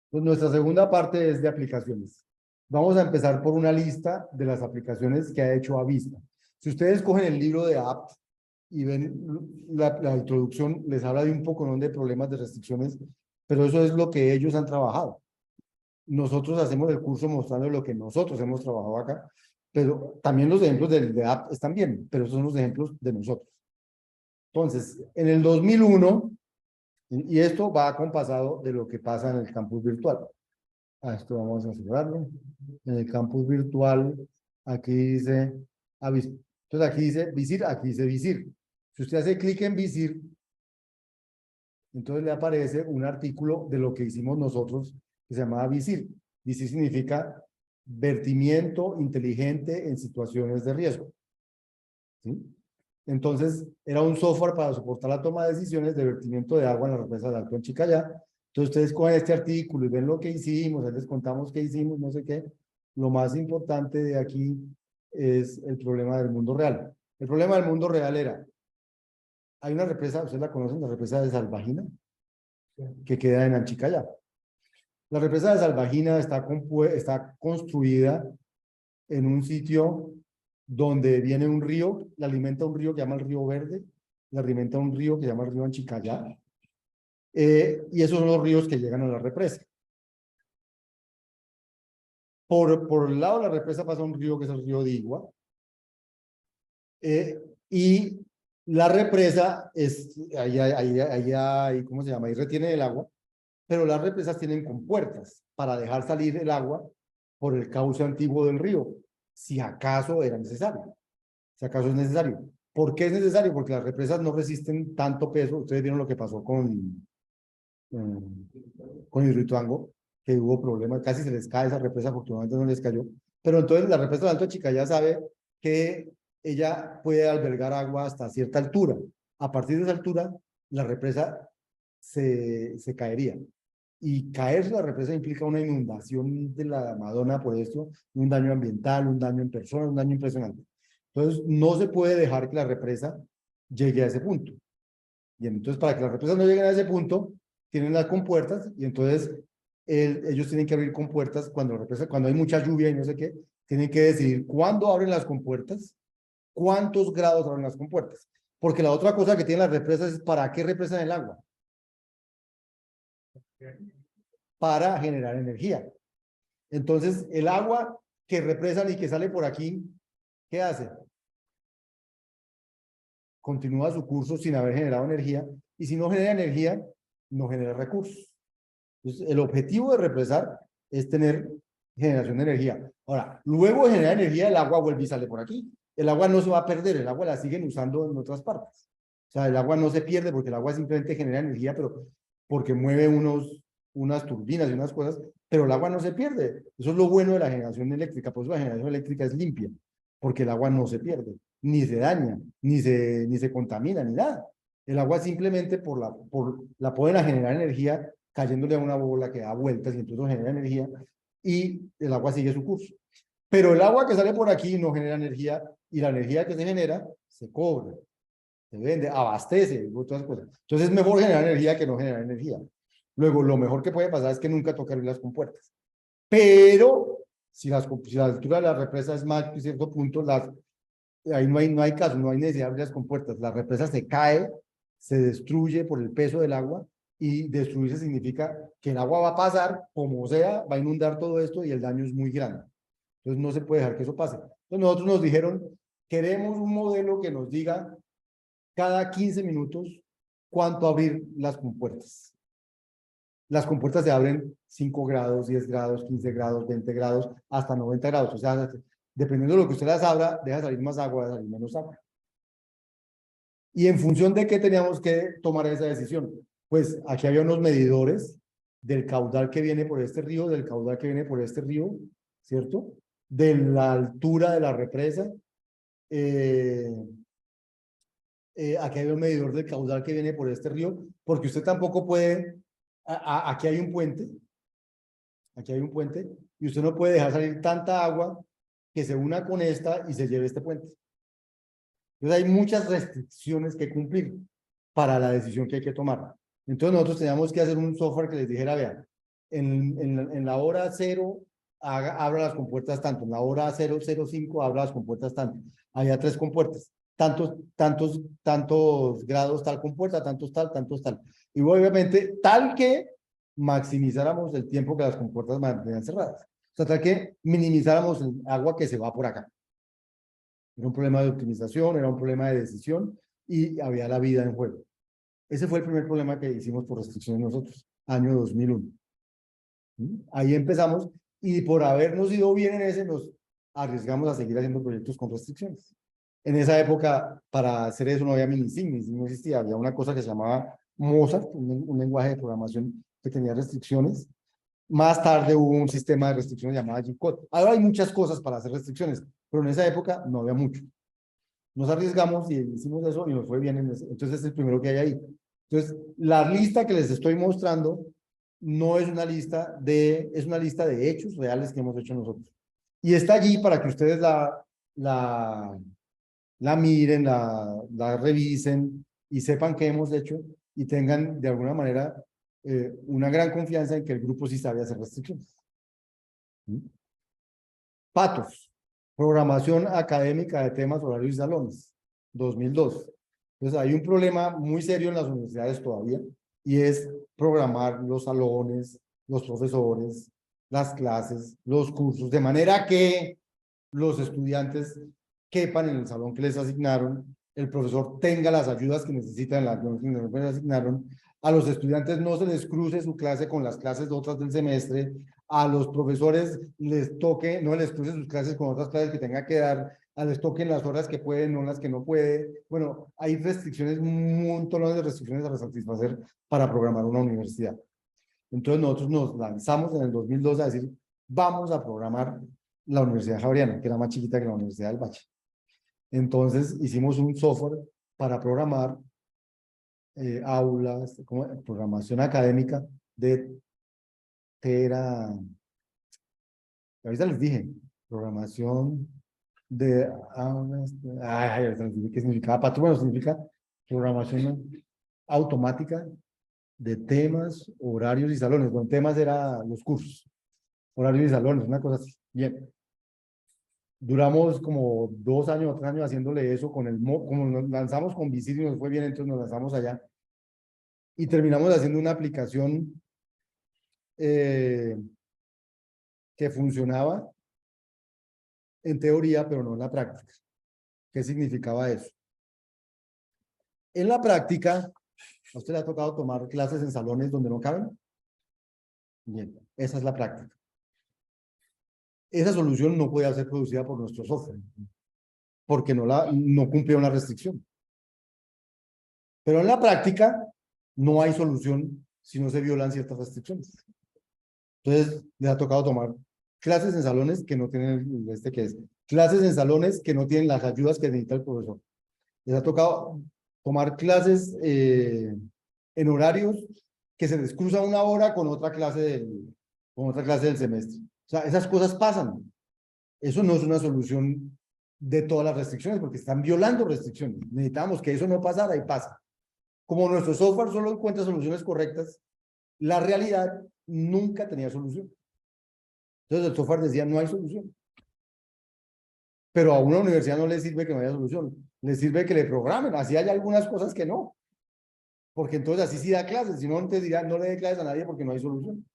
Pues nuestra segunda parte es de aplicaciones. Vamos a empezar por una lista de las aplicaciones que ha hecho Avista. Si ustedes cogen el libro de app y ven la introducción, les habla de un poco, ¿no?, de problemas de restricciones, pero eso es lo que ellos han trabajado. Nosotros hacemos el curso mostrando lo que nosotros hemos trabajado acá, pero también los ejemplos de app están bien, pero esos son los ejemplos de nosotros. Entonces, en el 2001, y esto va acompasado de lo que pasa en el campus virtual. A esto vamos a asegurarlo. En el campus virtual, aquí dice, entonces aquí dice Visir, aquí dice Visir. Si usted hace clic en Visir, entonces le aparece un artículo de lo que hicimos nosotros que se llamaba Visir. Visir significa vertimiento inteligente en situaciones de riesgo. ¿Sí? Entonces, era un software para soportar la toma de decisiones de vertimiento de agua en la represa de Alto en Chicayá. Entonces, ustedes cogen este artículo y ven lo que hicimos, ahí les contamos qué hicimos, no sé qué. Lo más importante de aquí es el problema del mundo real. El problema del mundo real era, hay una represa, ustedes la conocen, la represa de Salvajina, que queda en Anchicayá. La represa de Salvajina está construida en un sitio donde viene un río, la alimenta un río que se llama el Río Verde, la alimenta un río que se llama el Río Anchicayá, y esos son los ríos que llegan a la represa. Por el lado de la represa pasa un río que es el río Digua, y la represa es, ahí, ¿cómo se llama? Ahí retiene el agua, pero las represas tienen compuertas para dejar salir el agua por el cauce antiguo del río, si acaso era necesario. Si acaso es necesario. ¿Por qué es necesario? Porque las represas no resisten tanto peso. Ustedes vieron lo que pasó con Hidroituango, que hubo problemas, casi se les cae esa represa, afortunadamente no les cayó. Pero entonces la represa de Alto Chicayá sabe que ella puede albergar agua hasta cierta altura. A partir de esa altura, la represa se caería. Y caerse la represa implica una inundación de la Madonna por esto, un daño ambiental, un daño en personas, un daño impresionante. Entonces, no se puede dejar que la represa llegue a ese punto. Bien, entonces, para que las represas no lleguen a ese punto, tienen las compuertas y entonces ellos tienen que abrir compuertas cuando hay mucha lluvia y no sé qué, tienen que decidir cuándo abren las compuertas, cuántos grados abren las compuertas. Porque la otra cosa que tienen las represas es para qué represan el agua. Para generar energía. Entonces, el agua que represan y que sale por aquí, ¿qué hace? Continúa su curso sin haber generado energía, y si no genera energía, no genera recursos. Entonces, el objetivo de represar es tener generación de energía. Ahora, luego de generar energía, el agua vuelve y sale por aquí. El agua no se va a perder, el agua la siguen usando en otras partes. O sea, el agua no se pierde porque el agua simplemente genera energía, pero porque mueve unas turbinas y unas cosas, pero el agua no se pierde. Eso es lo bueno de la generación eléctrica. Por eso la generación eléctrica es limpia, porque el agua no se pierde, ni se daña, ni se contamina, ni nada. El agua simplemente la pueden generar energía cayéndole a una bola que da vueltas y entonces genera energía y el agua sigue su curso. Pero el agua que sale por aquí no genera energía y la energía que se genera se cobra, se vende, abastece, otras cosas. Entonces es mejor generar energía que no generar energía. Luego, lo mejor que puede pasar es que nunca toque abrir las compuertas. Pero si la altura de la represa es más que cierto punto, ahí no hay caso, no hay necesidad de abrir las compuertas. La represa se cae, se destruye por el peso del agua y destruirse significa que el agua va a pasar, como sea, va a inundar todo esto y el daño es muy grande. Entonces no se puede dejar que eso pase. Entonces nosotros nos dijeron, queremos un modelo que nos diga cada 15 minutos cuánto abrir las compuertas. Las compuertas se abren 5 grados, 10 grados, 15 grados, 20 grados, hasta 90 grados. O sea, dependiendo de lo que usted las abra, deja salir más agua, deja salir menos agua. ¿Y en función de qué teníamos que tomar esa decisión? Pues aquí había unos medidores del caudal que viene por este río, del caudal que viene por este río, ¿cierto? De la altura de la represa. Aquí hay un medidor del caudal que viene por este río, porque usted tampoco puede, aquí hay un puente, y usted no puede dejar salir tanta agua que se una con esta y se lleve este puente. Entonces hay muchas restricciones que cumplir para la decisión que hay que tomar. Entonces nosotros teníamos que hacer un software que les dijera, vean, en la hora cero abra las compuertas tanto, en la hora 005 abra las compuertas tanto. Había 3 compuertas, tantos grados tal compuerta, tantos tal. Y obviamente tal que maximizáramos el tiempo que las compuertas mantenían cerradas. O sea, tal que minimizáramos el agua que se va por acá. Era un problema de optimización, era un problema de decisión y había la vida en juego. Ese fue el primer problema que hicimos por restricciones nosotros, año 2001. Ahí empezamos y por habernos ido bien en ese nos arriesgamos a seguir haciendo proyectos con restricciones. En esa época, para hacer eso no había Minisync no existía, había una cosa que se llamaba Mozart, un lenguaje de programación que tenía restricciones. Más tarde hubo un sistema de restricciones llamado G-Code. Ahora hay muchas cosas para hacer restricciones, pero en esa época no había mucho. Nos arriesgamos y hicimos eso y nos fue bien. Entonces es el primero que hay ahí. Entonces, la lista que les estoy mostrando no es una lista es una lista de hechos reales que hemos hecho nosotros. Y está allí para que ustedes la miren, la revisen y sepan qué hemos hecho y tengan de alguna manera una gran confianza en que el grupo sí sabe hacer restricciones. Patos, programación académica de temas, horarios y salones, 2002. Entonces hay un problema muy serio en las universidades todavía y es programar los salones, los profesores, las clases, los cursos, de manera que los estudiantes quepan en el salón que les asignaron, el profesor tenga las ayudas que necesitan en la que les asignaron, a los estudiantes no se les cruce su clase con las clases de otras del semestre, a los profesores les toque, no les cruce sus clases con otras clases que tenga que dar, a les toquen las horas que pueden, no las que no puede. Bueno, hay restricciones, un montón de restricciones a satisfacer para programar una universidad. Entonces nosotros nos lanzamos en el 2002 a decir, vamos a programar la Universidad Javeriana, que era más chiquita que la Universidad del Valle. Entonces hicimos un software para programar aulas, programación académica de ahorita les dije, programación de aulas, ¿qué significaba? Patrón, bueno, significa programación automática de temas, horarios y salones. Bueno, temas era los cursos, horarios y salones, una cosa así. Bien. Duramos como 2 años o 3 años haciéndole eso como nos lanzamos con Visit y nos fue bien, entonces nos lanzamos allá. Y terminamos haciendo una aplicación que funcionaba en teoría, pero no en la práctica. ¿Qué significaba eso? En la práctica, ¿a usted le ha tocado tomar clases en salones donde no caben? Bien, esa es la práctica. Esa solución no puede ser producida por nuestro software, porque no cumplía una restricción. Pero en la práctica no hay solución si no se violan ciertas restricciones. Entonces, les ha tocado tomar clases en salones que no tienen clases en salones que no tienen las ayudas que necesita el profesor. Les ha tocado tomar clases en horarios que se les cruza una hora con otra clase del semestre. O sea, esas cosas pasan. Eso no es una solución de todas las restricciones, porque están violando restricciones. Necesitamos que eso no pasara y pasa. Como nuestro software solo encuentra soluciones correctas, la realidad nunca tenía solución. Entonces el software decía, no hay solución. Pero a una universidad no le sirve que no haya solución. Le sirve que le programen. Así hay algunas cosas que no. Porque entonces así sí da clases. Si no, entonces dirá, no le dé clases a nadie porque no hay solución.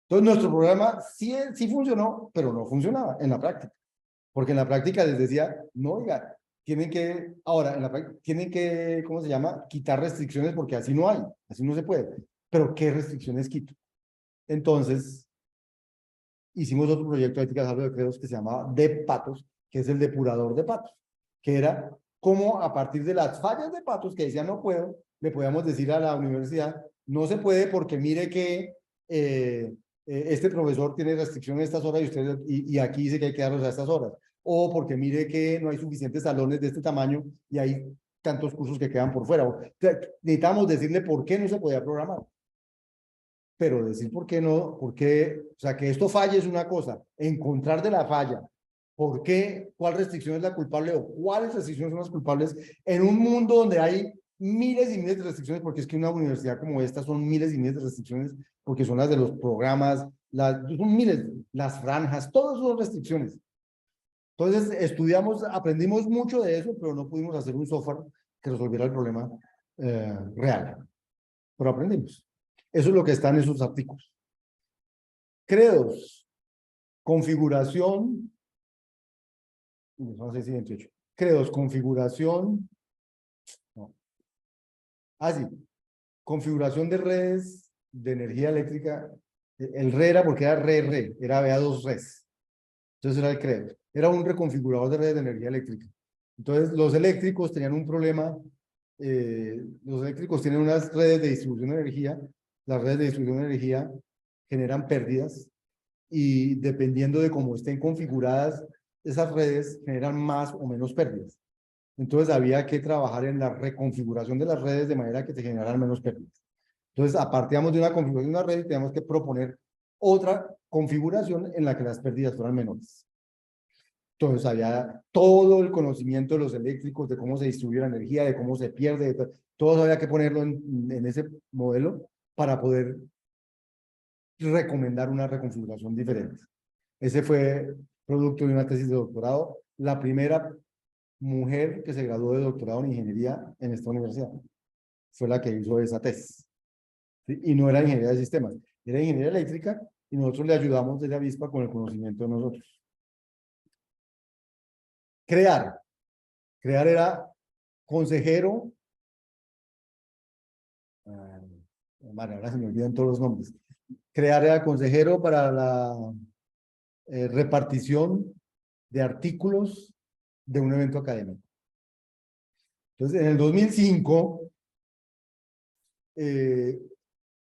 Entonces nuestro programa sí funcionó, pero no funcionaba en la práctica. Porque en la práctica les decía, no, oiga, ahora, en la práctica, tienen que, ¿cómo se llama? Quitar restricciones porque así no hay, así no se puede. Pero ¿qué restricciones quito? Entonces, hicimos otro proyecto de ética de salud de credos que se llamaba de patos, que es el depurador de patos, que era cómo a partir de las fallas de patos que decían no puedo, le podíamos decir a la universidad, no se puede porque mire que este profesor tiene restricción en estas horas y aquí dice que hay que darlos a estas horas. O porque mire que no hay suficientes salones de este tamaño y hay tantos cursos que quedan por fuera. Necesitamos decirle por qué no se podía programar. Pero decir por qué no, o sea, que esto falle es una cosa, encontrar de la falla, por qué, cuál restricción es la culpable o cuáles restricciones son las culpables en un mundo donde hay miles y miles de restricciones, porque es que una universidad como esta son miles y miles de restricciones, porque son las de los programas, son miles, las franjas, todas son restricciones. Entonces, estudiamos, aprendimos mucho de eso, pero no pudimos hacer un software que resolviera el problema real. Pero aprendimos. Eso es lo que está en esos artículos. Credos, configuración, no sé si 28. Credos, configuración, no. Sí, configuración de redes de energía eléctrica. El RE era porque era RE, era había dos RES. Entonces era el credo. Era un reconfigurador de redes de energía eléctrica. Entonces los eléctricos tenían un problema. Los eléctricos tienen unas redes de distribución de energía. Las redes de distribución de energía generan pérdidas y dependiendo de cómo estén configuradas, esas redes generan más o menos pérdidas. Entonces había que trabajar en la reconfiguración de las redes de manera que se generaran menos pérdidas. Entonces, partíamos de una configuración de una red y teníamos que proponer otra configuración en la que las pérdidas fueran menores. Entonces, había todo el conocimiento de los eléctricos, de cómo se distribuye la energía, de cómo se pierde, todo había que ponerlo en ese modelo para poder recomendar una reconfiguración diferente. Ese fue producto de una tesis de doctorado, la primera mujer que se graduó de doctorado en ingeniería en esta universidad. Fue la que hizo esa tesis. ¿Sí? Y no era ingeniería de sistemas, era ingeniería eléctrica y nosotros le ayudamos desde Avispa con el conocimiento de nosotros. Crear. Crear era consejero. Ahora se me olvidan todos los nombres. Crear era consejero para la repartición de artículos de un evento académico. Entonces, en el 2005,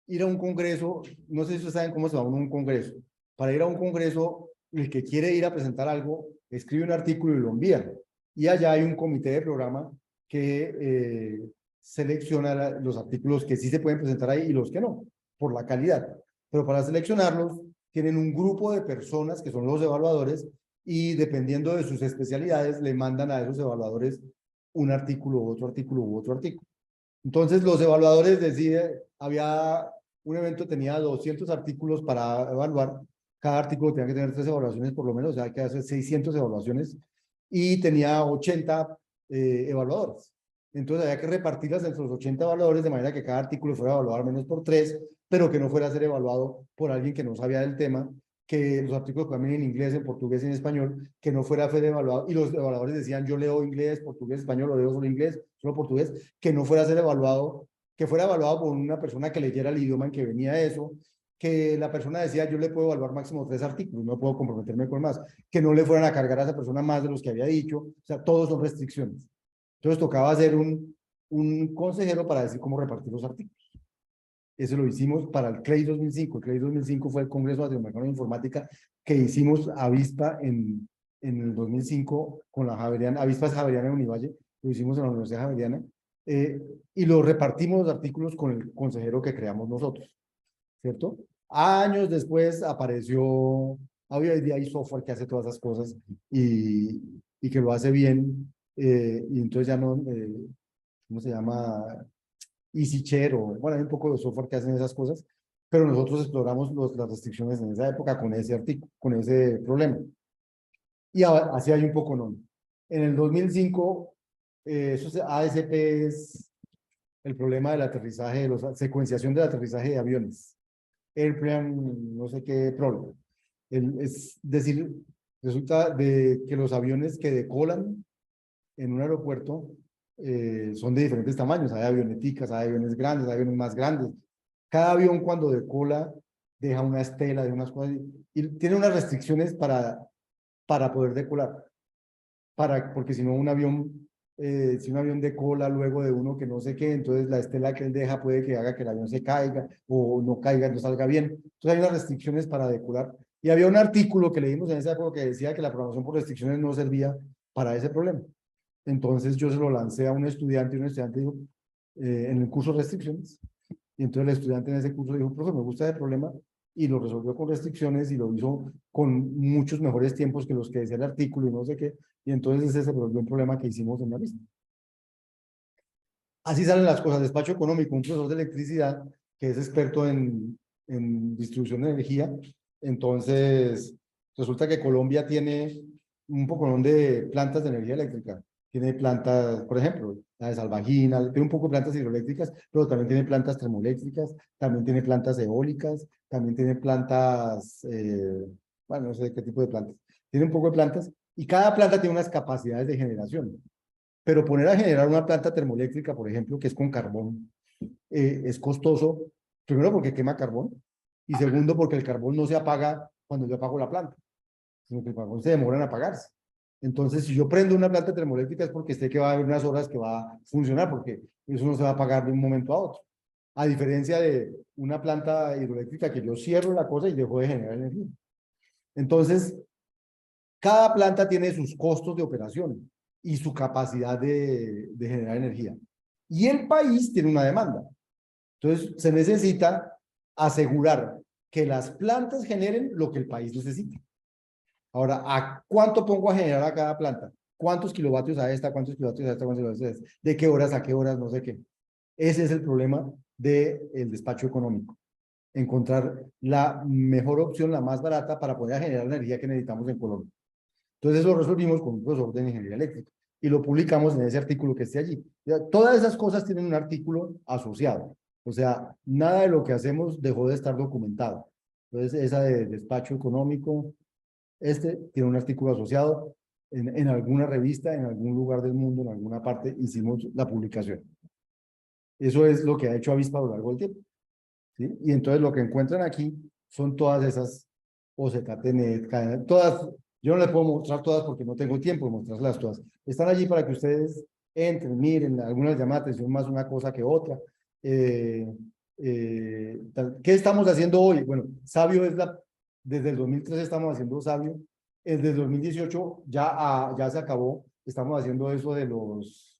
ir a un congreso, no sé si ustedes saben cómo se va a un congreso. Para ir a un congreso, el que quiere ir a presentar algo, escribe un artículo y lo envía. Y allá hay un comité de programa que selecciona los artículos que sí se pueden presentar ahí y los que no, por la calidad. Pero para seleccionarlos, tienen un grupo de personas que son los evaluadores y dependiendo de sus especialidades, le mandan a esos evaluadores un artículo, otro artículo u otro artículo. Entonces, los evaluadores deciden, había un evento, tenía 200 artículos para evaluar, cada artículo tenía que tener 3 evaluaciones por lo menos, o sea, hay que hacer 600 evaluaciones, y tenía 80 evaluadores. Entonces, había que repartirlas entre los 80 evaluadores de manera que cada artículo fuera evaluado al menos por 3, pero que no fuera a ser evaluado por alguien que no sabía del tema, que los artículos también en inglés, en portugués y en español, que no fuera FED evaluado, y los evaluadores decían, yo leo inglés, portugués, español, o leo solo inglés, solo portugués, que no fuera a ser evaluado, que fuera evaluado por una persona que leyera el idioma en que venía eso, que la persona decía, yo le puedo evaluar máximo 3 artículos, no puedo comprometerme con más, que no le fueran a cargar a esa persona más de los que había dicho, o sea, todos son restricciones. Entonces tocaba hacer un consejero para decir cómo repartir los artículos. Eso lo hicimos para el CLEI 2005. El CLEI 2005 fue el Congreso Latinoamericano de Informática que hicimos Avispa en el 2005 con la Javeriana, Avispa Javeriana de Univalle, lo hicimos en la Universidad Javeriana, y lo repartimos los artículos con el consejero que creamos nosotros, ¿cierto? Años después apareció, hoy día hay software que hace todas esas cosas y que lo hace bien, y entonces ya no, ¿cómo se llama? EasyChair, o bueno, hay un poco de software que hacen esas cosas, pero nosotros exploramos las restricciones en esa época con ese artículo, con ese problema. Y así hay un poco, ¿no? En el 2005, ASP es el problema del aterrizaje, de la secuenciación del aterrizaje de aviones. Airplane, no sé qué problema. Es decir, resulta de que los aviones que decolan en un aeropuerto son de diferentes tamaños. Hay avioneticas, hay aviones grandes, hay aviones más grandes. Cada avión cuando decola deja una estela de unas cosas y tiene unas restricciones para poder decolar. Porque si no si un avión decola luego de uno que no sé qué, entonces la estela que él deja puede que haga que el avión se caiga o no caiga, no salga bien. Entonces hay unas restricciones para decolar. Y había un artículo que leímos en esa época que decía que la programación por restricciones no servía para ese problema. Entonces yo se lo lancé a un estudiante y un estudiante dijo, en el curso de restricciones. Y entonces el estudiante en ese curso dijo, profe, me gusta ese problema, y lo resolvió con restricciones y lo hizo con muchos mejores tiempos que los que decía el artículo y no sé qué. Y entonces ese se volvió un problema que hicimos en la lista. Así salen las cosas. Despacho económico, un profesor de electricidad que es experto en distribución de energía. Entonces, resulta que Colombia tiene un poco de plantas de energía eléctrica. Tiene plantas, por ejemplo, la de Salvagina, tiene un poco de plantas hidroeléctricas, pero también tiene plantas termoeléctricas, también tiene plantas eólicas, también tiene plantas, bueno, no sé qué tipo de plantas. Tiene un poco de plantas y cada planta tiene unas capacidades de generación. Pero poner a generar una planta termoeléctrica, por ejemplo, que es con carbón, es costoso, primero porque quema carbón y segundo porque el carbón no se apaga cuando yo apago la planta, sino que el carbón se demora en apagarse. Entonces, si yo prendo una planta termoeléctrica es porque sé que va a haber unas horas que va a funcionar, porque eso no se va a apagar de un momento a otro. A diferencia de una planta hidroeléctrica que yo cierro la cosa y dejo de generar energía. Entonces, cada planta tiene sus costos de operación y su capacidad de generar energía. Y el país tiene una demanda. Entonces, se necesita asegurar que las plantas generen lo que el país necesita. Ahora, ¿a cuánto pongo a generar a cada planta? ¿Cuántos kilovatios a esta? ¿Cuántos kilovatios a esta? ¿Cuántos kilovatios a esta? ¿De qué horas a qué horas? No sé qué. Ese es el problema del despacho económico. Encontrar la mejor opción, la más barata para poder generar la energía que necesitamos en Colombia. Entonces lo resolvimos con un profesor de ingeniería eléctrica y lo publicamos en ese artículo que esté allí. Todas esas cosas tienen un artículo asociado. O sea, nada de lo que hacemos dejó de estar documentado. Entonces, esa de despacho económico, tiene un artículo asociado en alguna revista, en algún lugar del mundo, en alguna parte, hicimos la publicación. Eso es lo que ha hecho Avispa a lo largo del tiempo. ¿Sí? Y entonces lo que encuentran aquí son todas esas OZTNet, todas, yo no les puedo mostrar todas porque no tengo tiempo de mostrarlas todas. Están allí para que ustedes entren, miren, algunas llaman la atención más una cosa que otra. ¿Qué estamos haciendo hoy? Bueno, Sabio desde el 2013 estamos haciendo Sabio, desde el 2018 ya se acabó, estamos haciendo eso de los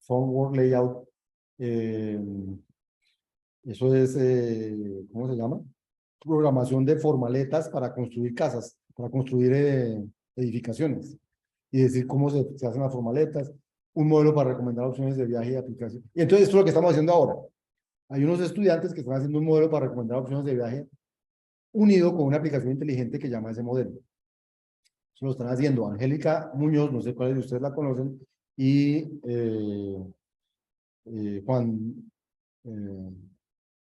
Phone Work Layout, eso es, ¿cómo se llama? Programación de formaletas para construir casas, para construir edificaciones. Y decir cómo se hacen las formaletas, un modelo para recomendar opciones de viaje y aplicación. Y entonces esto es lo que estamos haciendo ahora. Hay unos estudiantes que están haciendo un modelo para recomendar opciones de viaje unido con una aplicación inteligente que llama ese modelo. Eso lo están haciendo Angélica Muñoz, no sé cuáles de ustedes la conocen, y Juan, eh,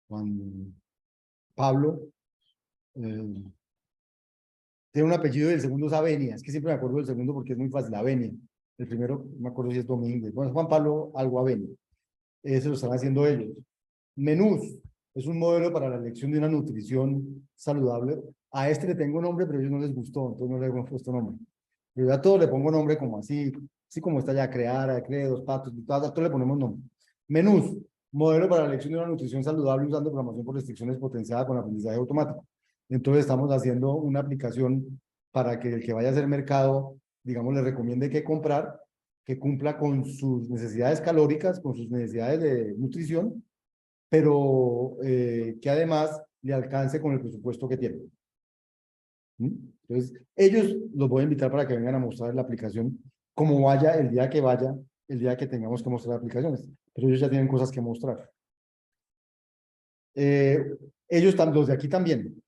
Juan Pablo, eh, tiene un apellido y el segundo es Avenia. Es que siempre me acuerdo del segundo porque es muy fácil, Avenia. El primero, no me acuerdo si es Domínguez. Bueno, es Juan Pablo algo Avenia. Eso lo están haciendo ellos. Menús es un modelo para la elección de una nutrición saludable. A este le tengo nombre, pero a ellos no les gustó, entonces no le hemos puesto nombre. Pero a todo le pongo nombre como así, así como está ya crear, credos, patos, a todo le ponemos nombre. Menús, modelo para la elección de una nutrición saludable usando programación por restricciones potenciada con aprendizaje automático. Entonces estamos haciendo una aplicación para que el que vaya a hacer mercado, digamos, le recomiende qué comprar, que cumpla con sus necesidades calóricas, con sus necesidades de nutrición, pero que además le alcance con el presupuesto que tiene. ¿Mm? Entonces, ellos los voy a invitar para que vengan a mostrar la aplicación como vaya, el día que vaya, el día que tengamos que mostrar aplicaciones, pero ellos ya tienen cosas que mostrar. Ellos, los de aquí también,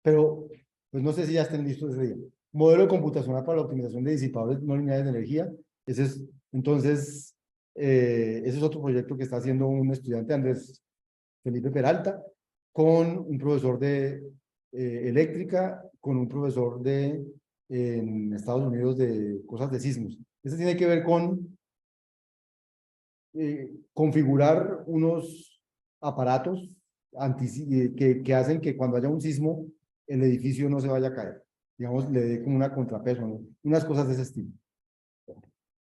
pero pues no sé si ya estén listos ese día. Modelo computacional para la optimización de disipadores no lineales de energía. Ese es, entonces, ese es otro proyecto que está haciendo un estudiante, Andrés Felipe Peralta, con un profesor de eléctrica, con un profesor en Estados Unidos de cosas de sismos. Este tiene que ver con configurar unos aparatos que hacen que cuando haya un sismo, el edificio no se vaya a caer. Digamos, le dé como una contrapeso, ¿no? Unas cosas de ese estilo.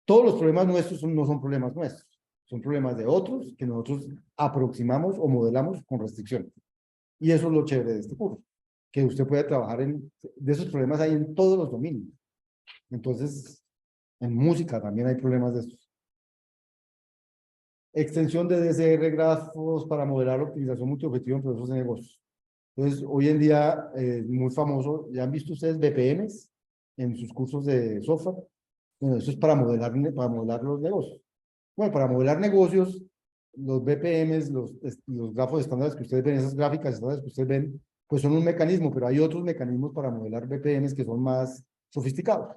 Todos los problemas nuestros no son problemas nuestros, son problemas de otros que nosotros aproximamos o modelamos con restricciones. Y eso es lo chévere de este curso, que usted puede trabajar de esos problemas hay en todos los dominios. Entonces, en música también hay problemas de estos. Extensión de DCR grafos para modelar la optimización multiobjetivo en procesos de negocios. Entonces, hoy en día, muy famoso, ¿ya han visto ustedes VPNs en sus cursos de software? Bueno, eso es para modelar los negocios. Bueno, para modelar negocios, los BPMs, los grafos estándares que ustedes ven, esas gráficas estándares que ustedes ven, pues son un mecanismo, pero hay otros mecanismos para modelar BPMs que son más sofisticados,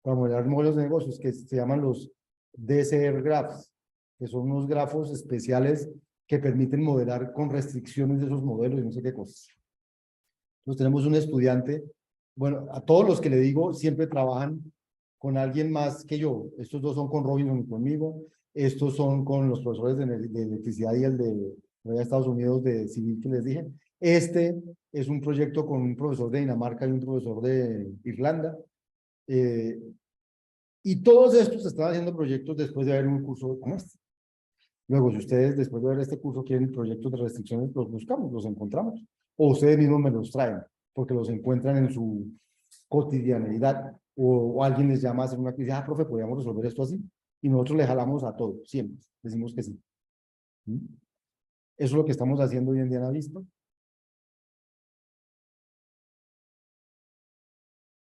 para modelar modelos de negocios que se llaman los DCR graphs, que son unos grafos especiales que permiten modelar con restricciones de esos modelos y no sé qué cosas. Entonces tenemos un estudiante, bueno, a todos los que le digo siempre trabajan con alguien más que yo. Estos dos son con Robinson y conmigo, estos son con los profesores de electricidad y el de Estados Unidos de civil que les dije. Este es un proyecto con un profesor de Dinamarca y un profesor de Irlanda. Y todos estos están haciendo proyectos después de haber un curso como este. Luego, si ustedes después de ver este curso quieren proyectos de restricciones, los buscamos, los encontramos. O ustedes mismos me los traen, porque los encuentran en su cotidianidad. O alguien les llama a hacer una crisis, ah, profe, podríamos resolver esto así. Y nosotros le jalamos a todo, siempre. Decimos que sí. ¿Mm? Eso es lo que estamos haciendo hoy en día en Avispa.